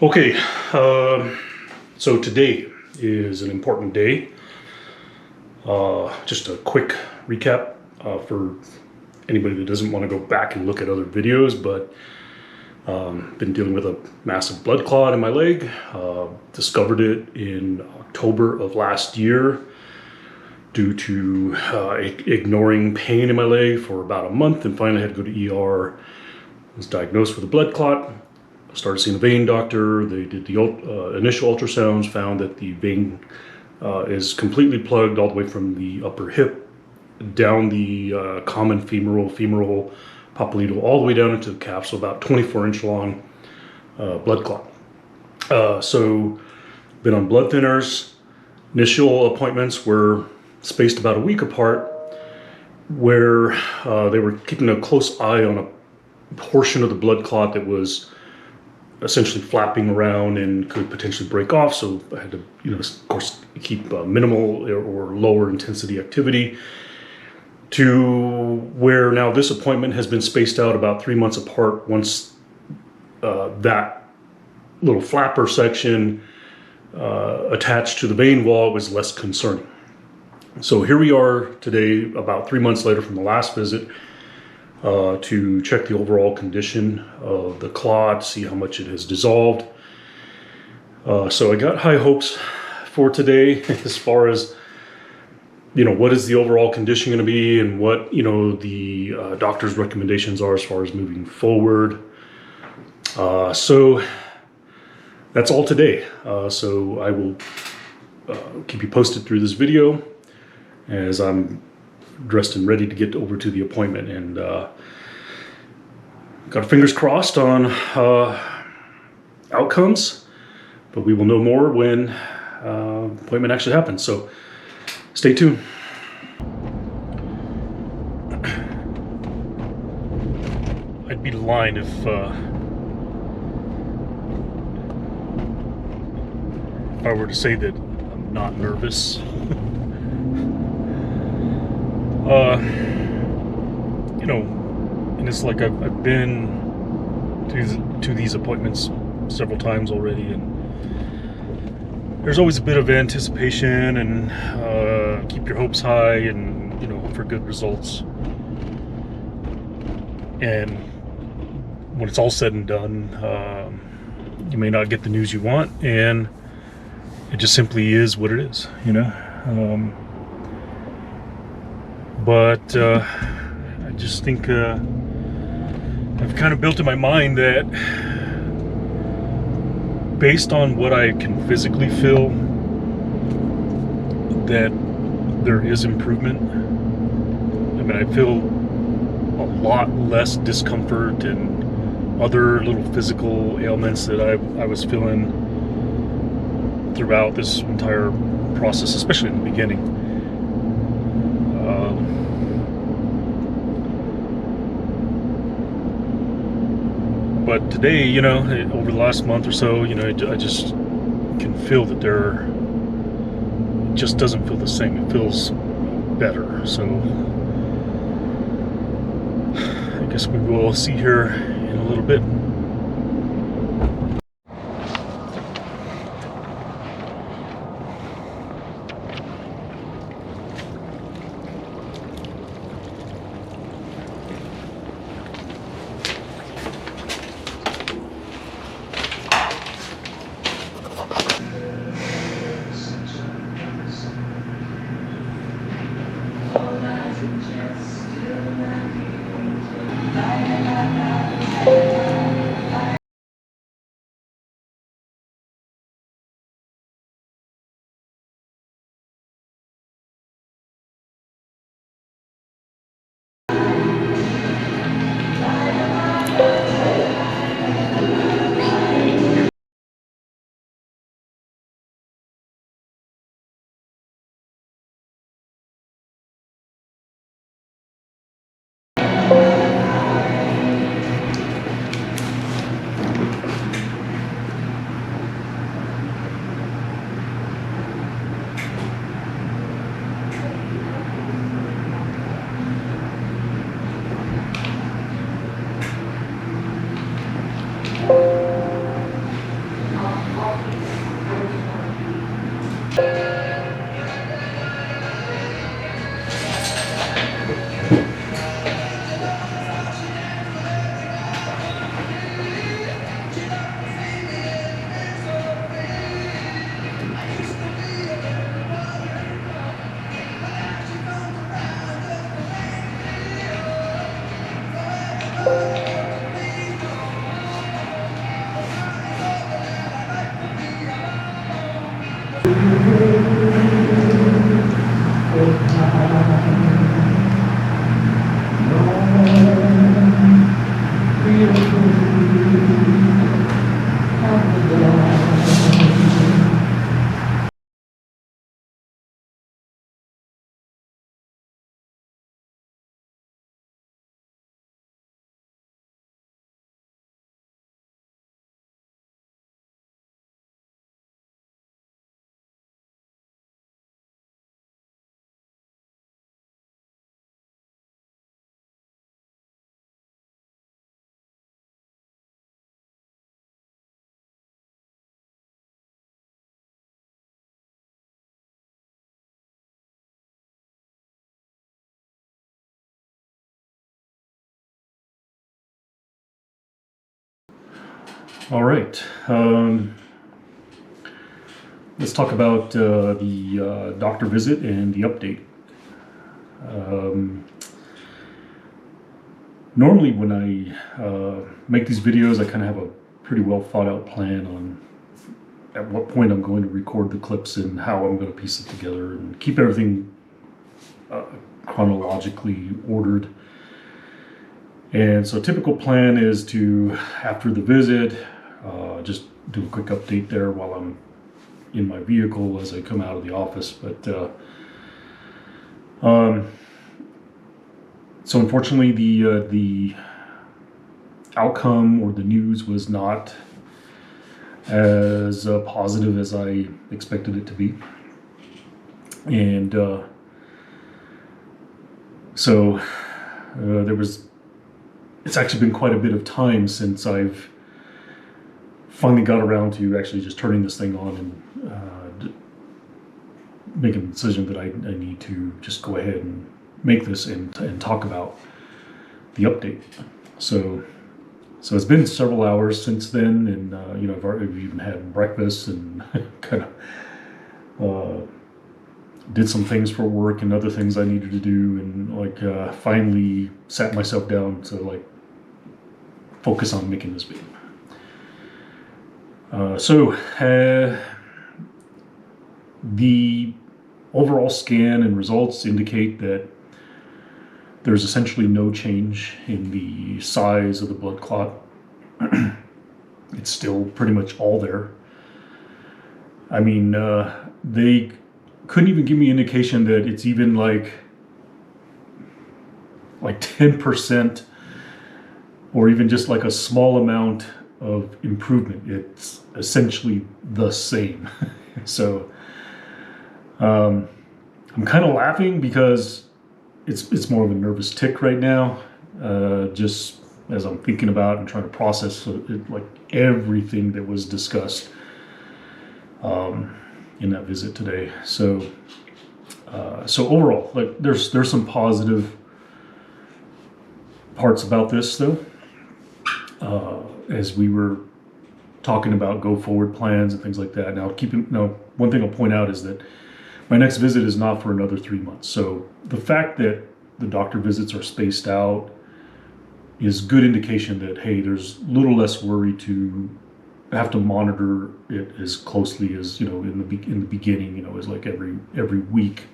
Okay, so today is an important day. Just a quick recap for anybody that doesn't want to go back and look at other videos, but been dealing with a massive blood clot in my leg. Discovered it in October of last year due to ignoring pain in my leg for about a month, and finally had to go to ER. Was diagnosed with a blood clot. Started seeing a vein doctor. They did the initial ultrasounds, found that the vein is completely plugged all the way from the upper hip down the common femoral popliteal, all the way down into the calf, so about 24-inch long blood clot. So been on blood thinners. Initial appointments were spaced about a week apart, where they were keeping a close eye on a portion of the blood clot that was essentially flapping around and could potentially break off. So I had to, of course, keep minimal or lower intensity activity, to where now this appointment has been spaced out about 3 months apart once that little flapper section attached to the vein wall was less concerning. So here we are today, about 3 months later from the last visit, to check the overall condition of the clot, see how much it has dissolved. So I got high hopes for today as far as, what is the overall condition going to be, and what, the doctor's recommendations are as far as moving forward. So that's all today. So I will keep you posted through this video as I'm dressed and ready to get over to the appointment, and got fingers crossed on outcomes, but we will know more when appointment actually happens. So stay tuned. I'd be lying if I were to say that I'm not nervous. And it's like I've been to these appointments several times already, and there's always a bit of anticipation and keep your hopes high and, hope for good results. And when it's all said and done, you may not get the news you want, and it just simply is what it is, But I just think I've kind of built in my mind that based on what I can physically feel, that there is improvement. I mean, I feel a lot less discomfort and other little physical ailments that I was feeling throughout this entire process, especially in the beginning. But today, over the last month or so, I just can feel that it just doesn't feel the same. It feels better. So I guess we will see here in a little bit. All right. Let's talk about the doctor visit and the update. Normally when I make these videos, I kind of have a pretty well thought out plan on at what point I'm going to record the clips and how I'm going to piece it together and keep everything chronologically ordered. And so typical plan is to, after the visit, just do a quick update there while I'm in my vehicle as I come out of the office. But so unfortunately, the outcome or the news was not as positive as I expected it to be, and so it's actually been quite a bit of time since I've finally got around to actually just turning this thing on and making the decision that I need to just go ahead and make this and talk about the update. So it's been several hours since then, and I've even had breakfast and kind of did some things for work and other things I needed to do, and finally sat myself down to focus on making this video. The overall scan and results indicate that there's essentially no change in the size of the blood clot. It's still pretty much all there. I mean, they couldn't even give me indication that it's even like 10% or even just like a small amount of improvement. It's essentially the same. So I'm kind of laughing because it's more of a nervous tick right now, just as I'm thinking about and trying to process everything that was discussed in that visit today. So overall, there's some positive parts about this though. As we were talking about go forward plans and things like that. Now, one thing I'll point out is that my next visit is not for another 3 months. So the fact that the doctor visits are spaced out is good indication that, hey, there's a little less worry to have to monitor it as closely as, in the beginning, is like every week.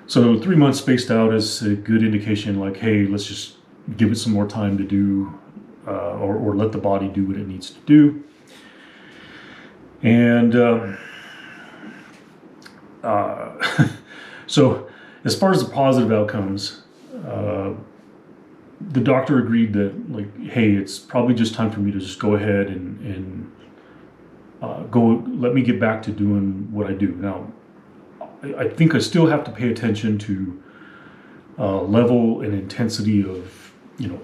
So 3 months spaced out is a good indication, hey, let's just give it some more time to do, or let the body do what it needs to do. And so as far as the positive outcomes, the doctor agreed that hey, it's probably just time for me to just go ahead and let me get back to doing what I do. Now, I think I still have to pay attention to level and intensity of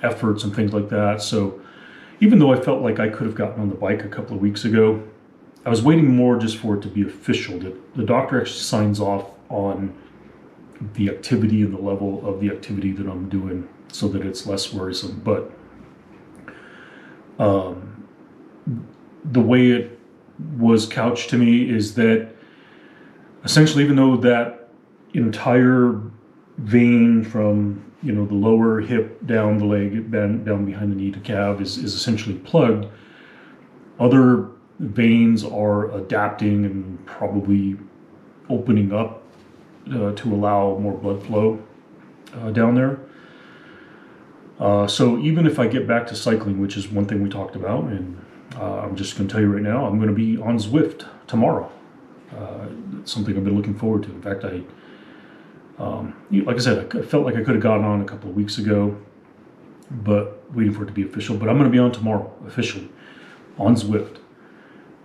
efforts and things like that. So even though I felt like I could have gotten on the bike a couple of weeks ago, I was waiting more just for it to be official, that the doctor actually signs off on the activity and the level of the activity that I'm doing so that it's less worrisome. But the way it was couched to me is that essentially, even though that entire vein from the lower hip down the leg, down behind the knee to calf is essentially plugged, other veins are adapting and probably opening up to allow more blood flow down there. So even if I get back to cycling, which is one thing we talked about, and I'm just going to tell you right now, I'm going to be on Zwift tomorrow. It's something I've been looking forward to. In fact, like I said, I felt like I could have gotten on a couple of weeks ago, but waiting for it to be official. But I'm going to be on tomorrow, officially, on Zwift,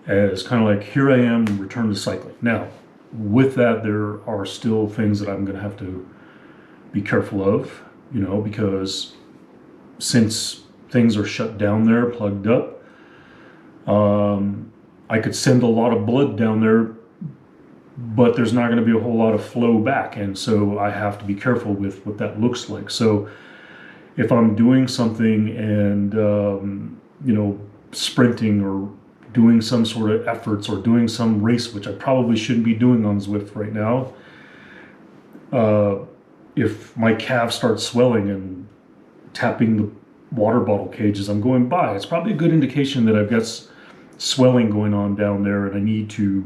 as kind of here I am, return to cycling. Now, with that, there are still things that I'm going to have to be careful of, because since things are shut down there, plugged up, I could send a lot of blood down there, but there's not going to be a whole lot of flow back. And so I have to be careful with what that looks like. So if I'm doing something and, sprinting or doing some sort of efforts or doing some race, which I probably shouldn't be doing on Zwift right now, if my calf starts swelling and tapping the water bottle cage as I'm going by, it's probably a good indication that I've got swelling going on down there and I need to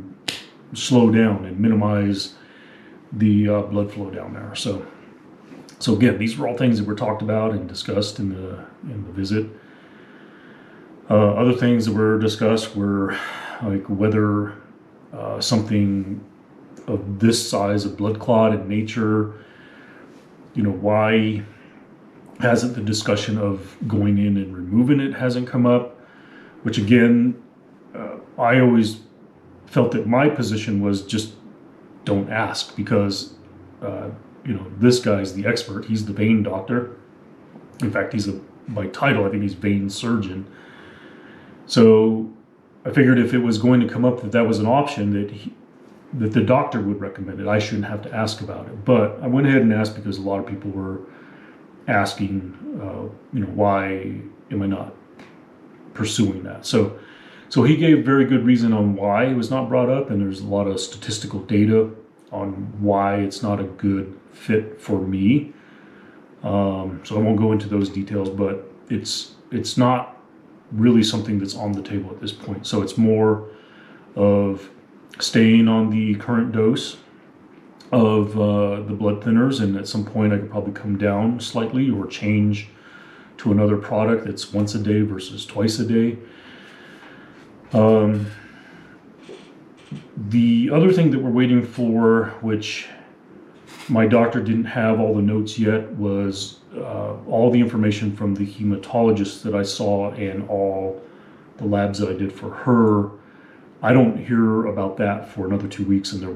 slow down and minimize the blood flow down there. So again, these were all things that were talked about and discussed in the visit. Other things that were discussed were like whether something of this size, a blood clot in nature, why hasn't the discussion of going in and removing it hasn't come up? Which again, I always felt that my position was just don't ask, because this guy's the expert. He's the vein doctor. In fact, by title, I think he's vein surgeon. So I figured if it was going to come up that was an option that the doctor would recommend it, I shouldn't have to ask about it. But I went ahead and asked because a lot of people were asking, why am I not pursuing that? So he gave very good reason on why it was not brought up, and there's a lot of statistical data on why it's not a good fit for me. So I won't go into those details, but it's not really something that's on the table at this point. So it's more of staying on the current dose of the blood thinners, and at some point I could probably come down slightly or change to another product that's once a day versus twice a day. The other thing that we're waiting for, which my doctor didn't have all the notes yet, was all the information from the hematologist that I saw and all the labs that I did for her. I don't hear about that for another 2 weeks, and there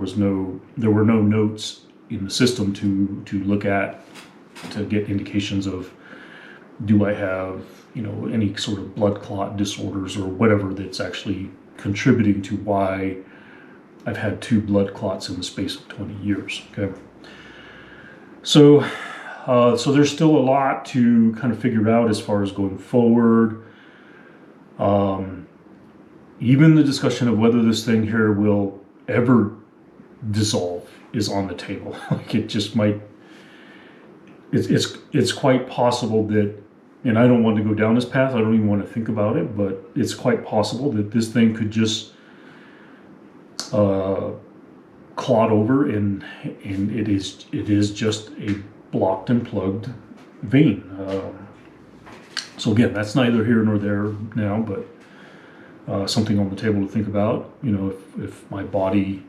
were no notes in the system to look at to get indications of, do I have any sort of blood clot disorders or whatever that's actually contributing to why I've had 2 blood clots in the space of 20 years. Okay, so there's still a lot to kind of figure out as far as going forward. Even the discussion of whether this thing here will ever dissolve is on the table. Like, it just might. It's quite possible that, and I don't want to go down this path. I don't even want to think about it, but it's quite possible that this thing could just clot over, and it is just a blocked and plugged vein. So again, that's neither here nor there now, but something on the table to think about. If my body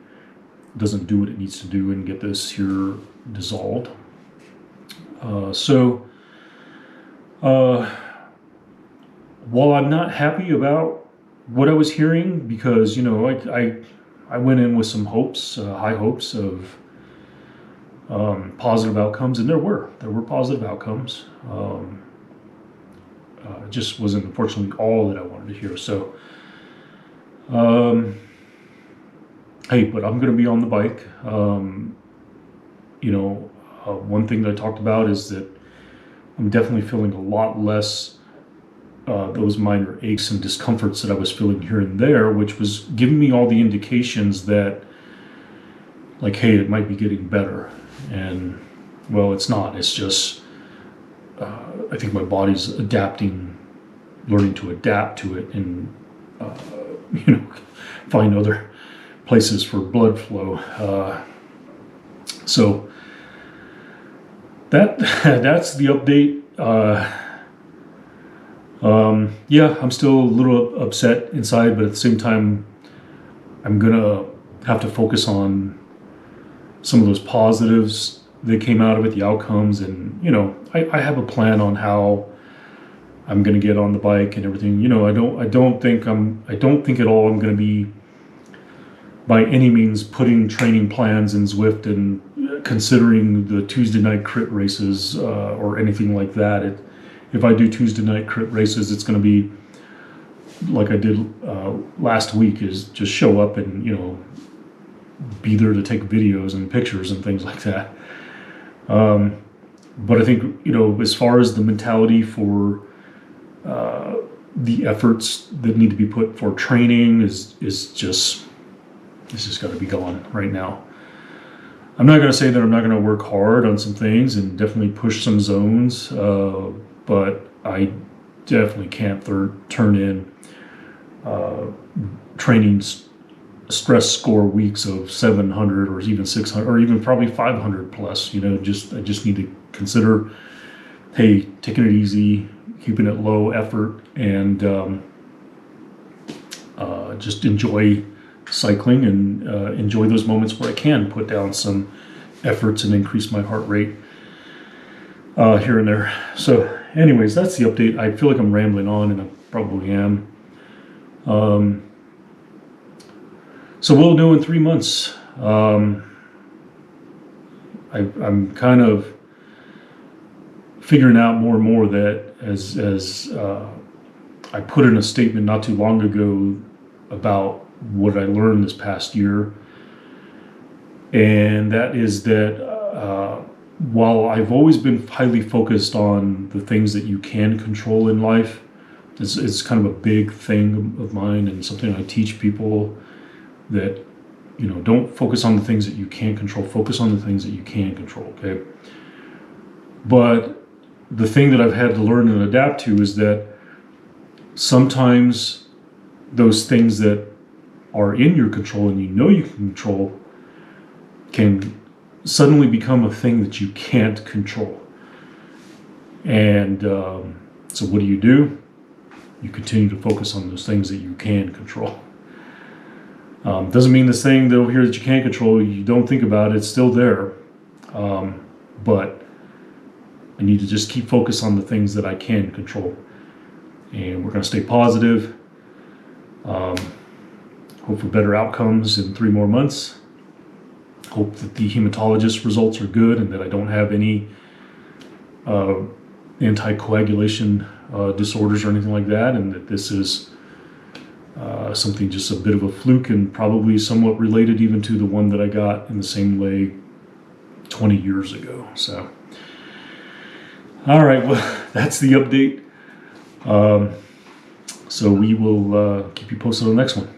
doesn't do what it needs to do and get this here dissolved. While I'm not happy about what I was hearing, because I went in with some hopes, high hopes of positive outcomes, and there were positive outcomes. It just wasn't, unfortunately, all that I wanted to hear. So, hey, but I'm going to be on the bike. One thing that I talked about is that I'm definitely feeling a lot less those minor aches and discomforts that I was feeling here and there, which was giving me all the indications that, like, hey, it might be getting better. And, well, it's not. It's just, I think my body's learning to adapt to it, and, find other places for blood flow. So that's the update. I'm still a little upset inside, but at the same time, I'm gonna have to focus on some of those positives that came out of it, the outcomes, and I have a plan on how I'm gonna get on the bike and everything. I don't think at all I'm gonna be by any means putting training plans in Zwift and considering the Tuesday night crit races or anything like that. If I do Tuesday night crit races, it's going to be like I did last week, is just show up and be there to take videos and pictures and things like that. But I think as far as the mentality for the efforts that need to be put for training is just, it's just got to be gone right now. I'm not going to say that I'm not going to work hard on some things and definitely push some zones, but I definitely can't turn in training stress score weeks of 700 or even 600 or even probably 500 plus. I just need to consider, hey, taking it easy, keeping it low effort, and just enjoy cycling and enjoy those moments where I can put down some efforts and increase my heart rate here and there. So anyways, that's the update. I feel like I'm rambling on, and I probably am. So we'll know in 3 months. I'm kind of figuring out more and more that as I put in a statement not too long ago about what I learned this past year, and that is that while I've always been highly focused on the things that you can control in life, it's kind of a big thing of mine and something I teach people, that don't focus on the things that you can't control, focus on the things that you can control. Okay, but the thing that I've had to learn and adapt to is that sometimes those things that are in your control and you can control can suddenly become a thing that you can't control. And so what do? You continue to focus on those things that you can control. Doesn't mean this thing over here that you can't control, you don't think about it, it's still there. But I need to just keep focused on the things that I can control. And we're going to stay positive. Hope for better outcomes in 3 more months. Hope that the hematologist results are good and that I don't have any anticoagulation disorders or anything like that, and that this is something just a bit of a fluke and probably somewhat related even to the one that I got in the same leg 20 years ago. So, all right, well, that's the update. So we will keep you posted on the next one.